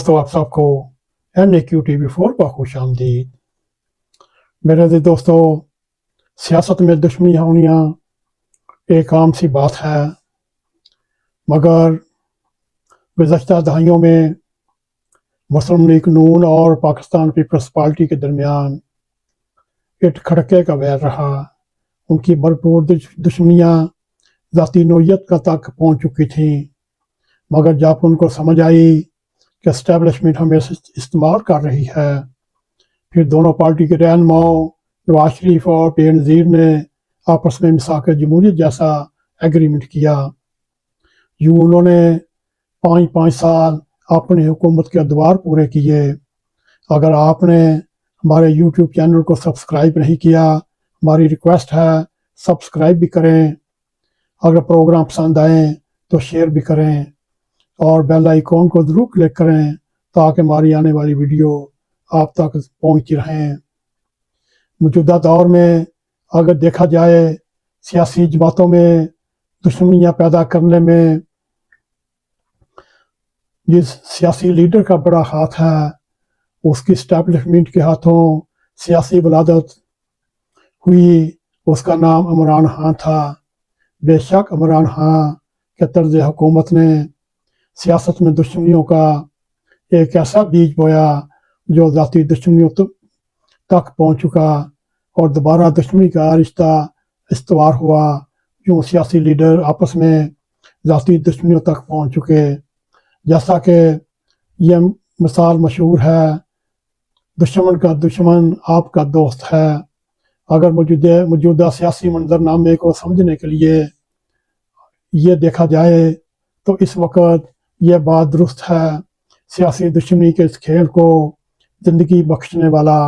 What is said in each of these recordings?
दोस्तों, आप सबको NAQ TV4 पर खुश आमदीद। मेरे दोस्तों, सियासत में दुश्मनियाँ होनियाँ एक आम सी बात है, मगर गुज़श्ता दहाइयों में मुस्लिम लीग नून और पाकिस्तान पीपल्स पार्टी के दरमियान एक खड़के का वैर रहा। उनकी भरपूर दुश्मनियाँ ज़ाती नोयत का तक पहुँच चुकी थीं, मगर जब उनको समझ आई कि एस्टेब्लिशमेंट हमें इस्तेमाल कर रही है, फिर दोनों पार्टी के रहनुमाओं नवाज शरीफ और बेनज़ीर ने आपस में मिसाक जमहूरियत जैसा एग्रीमेंट किया। यूँ उन्होंने 5-5 साल अपनी हुकूमत के अदवार पूरे किए। अगर आपने हमारे YouTube चैनल को सब्सक्राइब नहीं किया, हमारी रिक्वेस्ट है सब्सक्राइब भी करें। अगर प्रोग्राम पसंद आए तो शेयर भी करें और बेल आइकॉन को ज़रूर क्लिक करें ताकि हमारी आने वाली वीडियो आप तक पहुंचती रहें। मौजूदा दौर में अगर देखा जाए, सियासी जमातों में दुश्मनियाँ पैदा करने में जिस सियासी लीडर का बड़ा हाथ है, उसकी इस्टेब्लिशमेंट के हाथों सियासी वलादत हुई। उसका नाम इमरान खान था। बेशक इमरान खान के तर्ज हुकूमत ने सियासत में दुश्मनियों का एक ऐसा बीज बोया जो ज़ाती दुश्मनियों तक पहुँच चुका और दोबारा दुश्मनी का रिश्ता इस्तवार हुआ। यूँ सियासी लीडर आपस में ज़ाती दुश्मनियों तक पहुँच चुके। जैसा कि यह मिसाल मशहूर है, दुश्मन का दुश्मन आपका दोस्त है। अगर मौजूदा सियासी मंजरनामे को समझने के लिए ये देखा जाए तो इस वक्त यह बात दुरुस्त है, सियासी दुश्मनी के इस खेल को ज़िंदगी बख्शने वाला,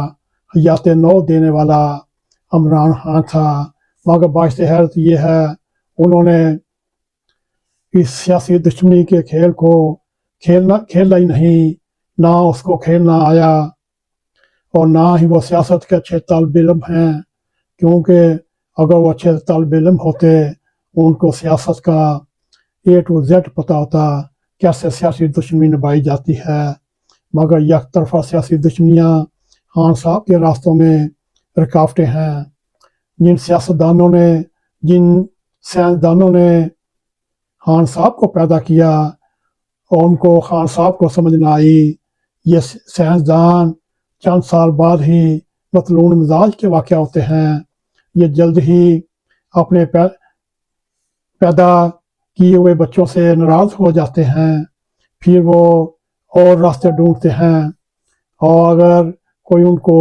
हयात नौ देने वाला इमरान खान था। मगर बाइस हैरत ये है, उन्होंने इस सियासी दुश्मनी के खेल को खेला ही नहीं, ना उसको खेलना आया और ना ही वो सियासत के अच्छे तालिब इल्म हैं, क्योंकि अगर वो अच्छे तालिब इल्म होते, उनको सियासत का A to Z पता होता, कैसे सियासी दुश्मनी निभाई जाती है। मगर एक तरफा सियासी दुश्मनियाँ खान साहब के रास्तों में रुकावटें हैं। जिन सियासतदानों ने, जिन साइंसदानों ने खान साहब को पैदा किया और उनको खान साहब को समझ न आई, ये साइंसदान चंद साल बाद ही मतलून मिजाज के वाक़या होते हैं। ये जल्द ही अपने पैदा किए हुए बच्चों से नाराज़ हो जाते हैं, फिर वो और रास्ते ढूंढते हैं और अगर उनको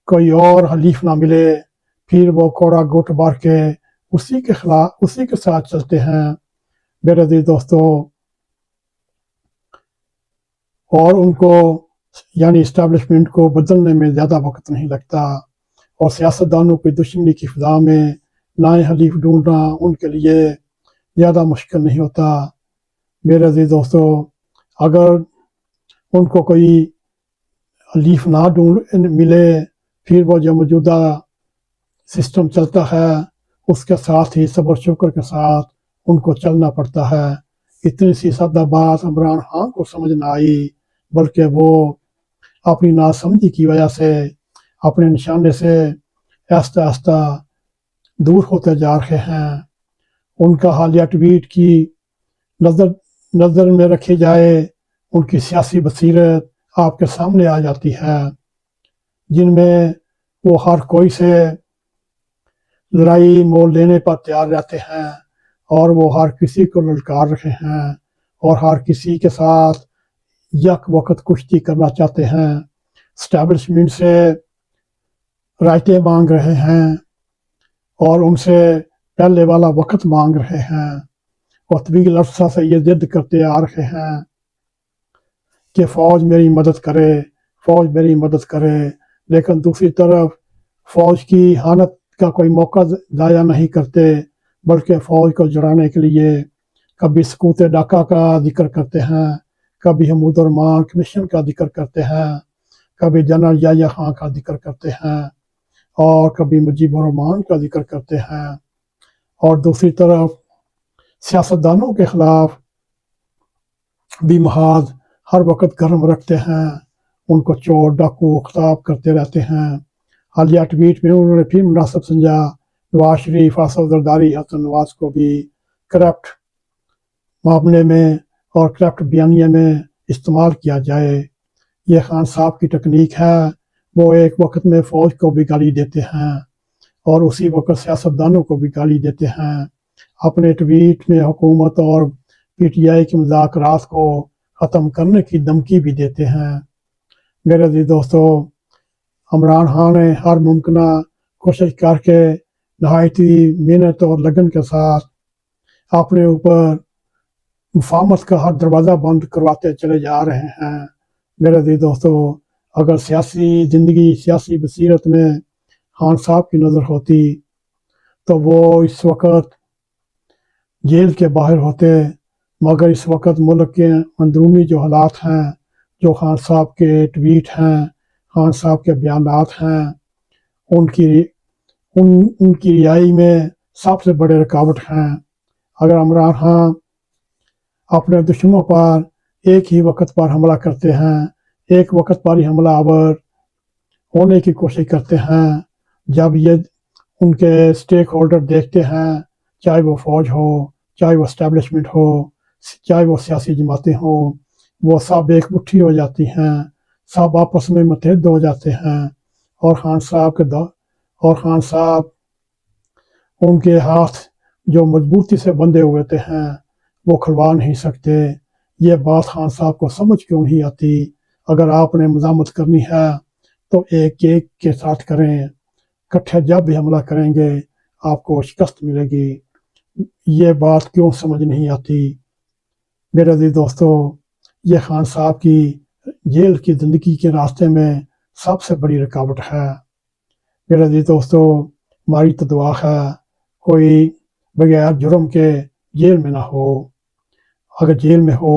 कोई और हलीफ ना मिले, फिर वो कोड़ा गुट बार के उसी के साथ चलते हैं। मेरे अज़ीज़ दोस्तों, और उनको यानी इस्टेब्लिशमेंट को बदलने में ज़्यादा वक्त नहीं लगता और सियासतदानों की दुश्मनी की फ़िज़ा में नए हलीफ ढूंढना उनके लिए ज़्यादा मुश्किल नहीं होता। मेरे अज़ीज़ दोस्तों, अगर उनको कोई हलीफ ना मिले, फिर वो जो मौजूदा सिस्टम चलता है उसके साथ ही सब्र शुक्र के साथ उनको चलना पड़ता है। इतनी सी सादा बात इमरान खान को समझ ना आई, बल्कि वो अपनी नासमझी की वजह से अपने निशाने से आहिस्ता आहिस्ता दूर होते जा रहे हैं। उनका हालिया ट्वीट की नज़र में रखी जाए, उनकी सियासी बसीरत आपके सामने आ जाती है, जिनमें वो हर कोई से लड़ाई मोल लेने पर तैयार रहते हैं और वो हर किसी को ललकार रहे हैं और हर किसी के साथ यक वक्त कुश्ती करना चाहते हैं। एस्टेब्लिशमेंट से रायतें मांग रहे हैं और उनसे पहले वाला वक्त मांग रहे हैं और तवील अरसा से ये जिद करते आ रहे हैं कि फ़ौज मेरी मदद करे, फ़ौज मेरी मदद करे। लेकिन दूसरी तरफ फ़ौज की हालत का कोई मौका ज़ाया नहीं करते, बल्कि फ़ौज को जड़ाने के लिए कभी सकूत डाका का जिक्र करते हैं, कभी हमूद रहमान कमीशन का जिक्र करते हैं, कभी जनरल याह्या खान का जिक्र करते हैं और कभी मुजीबुर रहमान का जिक्र करते हैं। और दूसरी तरफ सियासतदानों के ख़िलाफ़ भी महाज ہر وقت گرم رکھتے ہیں، ان کو چور ڈاکو خطاب کرتے رہتے ہیں۔ حالیہ ٹویٹ میں انہوں نے پھر مناسب سمجھا نواز شریف، آصف زرداری، حسن نواز کو بھی کرپٹ معاملے میں اور کرپٹ بیانیے میں استعمال کیا جائے۔ یہ خان صاحب کی ٹیکنیک ہے، وہ ایک وقت میں فوج کو بھی گالی دیتے ہیں اور اسی وقت سیاستدانوں کو بھی گالی دیتے ہیں۔ اپنے ٹویٹ میں حکومت اور پی ٹی آئی کے مذاکرات کو ختم کرنے کی دھمکی بھی دیتے ہیں۔ میرے عزیز دوستو، عمران خان نے ہر ممکنہ کوشش کر کے نہایتی محنت اور لگن کے ساتھ اپنے اوپر مفاہمت کا ہر دروازہ بند کرواتے چلے جا رہے ہیں۔ میرے عزیز دوستو، اگر سیاسی زندگی، سیاسی بصیرت میں خان صاحب کی نظر ہوتی تو وہ اس وقت جیل کے باہر ہوتے، مگر اس وقت ملک کے اندرونی جو حالات ہیں، جو خان صاحب کے ٹویٹ ہیں، خان صاحب کے بیانات ہیں، ان کی رہائی میں سب سے بڑے رکاوٹ ہیں۔ اگر عمران خان اپنے دشمنوں پر ایک ہی وقت پر حملہ کرتے ہیں، ایک وقت پر ہی حملہ آور ہونے کی کوشش کرتے ہیں، جب یہ ان کے سٹیک ہولڈر دیکھتے ہیں، چاہے وہ فوج ہو، چاہے وہ اسٹیبلشمنٹ ہو، چاہے وہ سیاسی جماعتیں ہوں، وہ سب ایک مٹھی ہو جاتی ہیں، سب آپس میں متحد ہو جاتے ہیں، اور خان صاحب ان کے ہاتھ جو مضبوطی سے بندھے ہوئے ہیں وہ کھلوا نہیں سکتے۔ یہ بات خان صاحب کو سمجھ کیوں نہیں آتی؟ اگر آپ نے مزاحمت کرنی ہے تو ایک ایک کے ساتھ کریں، کٹھے جب بھی حملہ کریں گے آپ کو شکست ملے گی۔ یہ بات کیوں سمجھ نہیں آتی؟ میرے عزیز دوستو، یہ خان صاحب کی جیل کی زندگی کے راستے میں سب سے بڑی رکاوٹ ہے۔ میرے عزیز دوستو، ہماری تو دعا ہے کوئی بغیر جرم کے جیل میں نہ ہو، اگر جیل میں ہو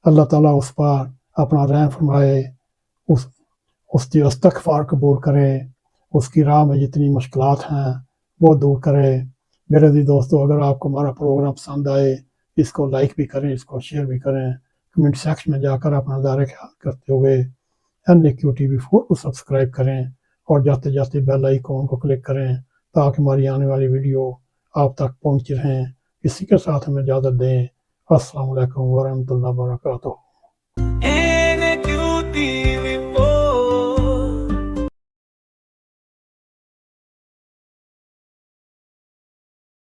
اللہ تعالیٰ اس پر اپنا رحم فرمائے، اس کی استغفار قبول کرے، اس کی راہ میں جتنی مشکلات ہیں وہ دور کرے۔ میرے عزیز دوستو، اگر آپ کو ہمارا پروگرام پسند آئے اس کو لائک بھی کریں، اس کو شیئر بھی کریں، کمنٹ سیکشن میں جا کر اپنا نظارہ خیال کرتے ہوئے NAQTV4 کو سبسکرائب کریں اور جاتے جاتے بیل آئیکن کو کلک کریں تاکہ ہماری آنے والی ویڈیو آپ تک پہنچ رہیں۔ اسی کے ساتھ ہمیں اجازت دیں۔ السلام علیکم ورحمۃ اللہ وبرکاتہ۔